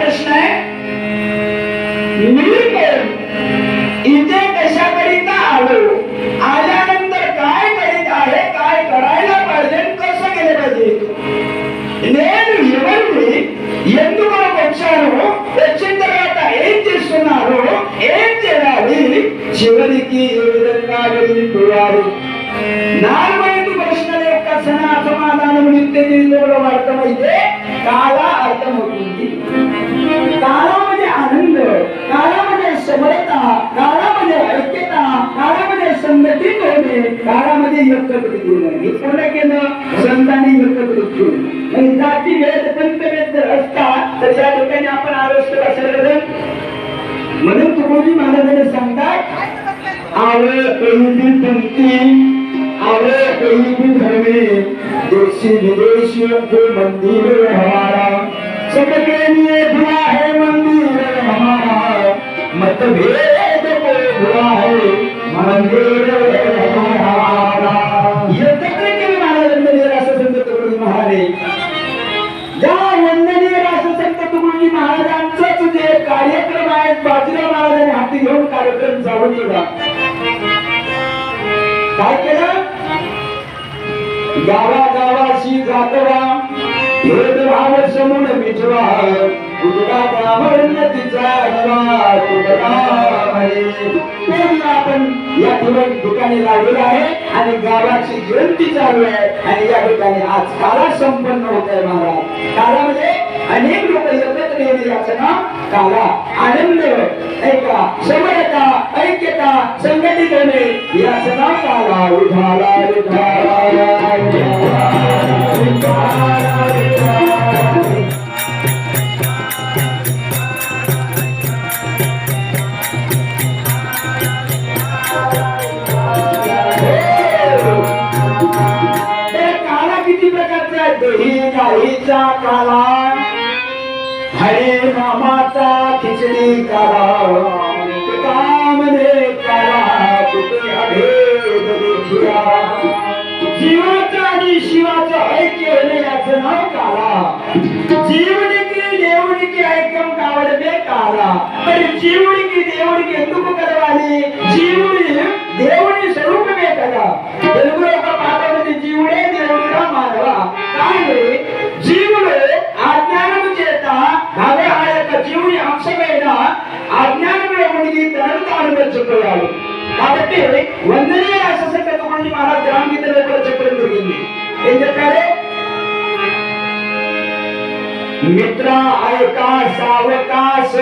प्रश्न आहे, मी कोण, इथे कशाकरिता आलो, आल्यानंतर काय करीत आहे, काय करायला पाहिजे, कसं केलं पाहिजे. నేను ఎవరిని, ఎందుకు వచ్చాను, వచ్చిన తర్వాత ఏం చేస్తున్నారు, ఏం చేయాలి, చివరికి ఏ విధంగా వెళ్ళిపోవాలి. 4 ప్రశ్నల యొక్క సమాధానం నిత్య జీవితంలో అర్థమైతే काला अर्थमవుతుంది. काळामध्ये आनंद, काळामध्ये समरता, काळामध्ये ऐक्यता, काळामध्ये संघटित होणे, काळामध्ये एकत्रित होणे. हे पूर्ण केलं संतांनी एकत्रित केलं. जाती भेद पंथभेद जर असतात तर या ठिकाणी आपण आरोग्य बसवलं. म्हणून तुकोजी महाराजांनी सांगतात, आवे पहिली पंक्ती, आवे पहिली धर्मे, देशी विदेशियों को मंदिर हमारा, सबके लिए दुआ है मंदिर हमारा, मतभेद को दुआ है मंदिर हमारा. एकत्र केले महाराजांनी राष्ट्रसंत तुकडोजी महाराज. या वंदनीय राष्ट्रसंत तुकडोजी महाराजांचा जे कार्यक्रम आहे, बाजीराव महाराजांनी हाती घेऊन कार्यक्रम चालू केला. काय केलं, गावागावाशी जातवा, भेदभाव समून मिटवा, उजवा ब्राह्मणतीचा आपण या ठिकाणी लागलेला आहे आणि गावाची जयंती चालू आहे. आणि या ठिकाणी आज काला संपन्न होत आहे. महाराज कालामध्ये अनेक लोक एकत्र येणे, याचं नाव काला. आनंद, ऐका, समरता, ऐक्यता, संघटित होणे, याचं नाव काला. विठाला विठाला गाईचा काला, हरे रामाचा खिचडी काला, कामने काला, कुठे अभेद देखिया, जीवाचा आणि शिवाचा ऐक्य होणे, याचं नाव काला. जीवनिकी देवनिकी ऐक्यम कावडे काला. మరి జీవుడికి దేవుడికి ఎందుకు కలవాలి, జీవుడి దేవుని స్వరూపమే కదా. తెలుగులో ఒక పాట ఉంది, జీవుడే దేవుడిగా మానవ. కానీ జీవుడు అజ్ఞానము చేత అదే ఆ యొక్క జీవుని అంశమైన అజ్ఞానంలో మునిగి తనను తాను మెచ్చుకోవాలి. కాబట్టి వందనీయ రాష్ట్రసంత తుकडोजी महाराज గ్రామగీతలో కూడా చెప్పడం జరిగింది. ఏం చెప్పారు, मित्रा ऐका सावकाश,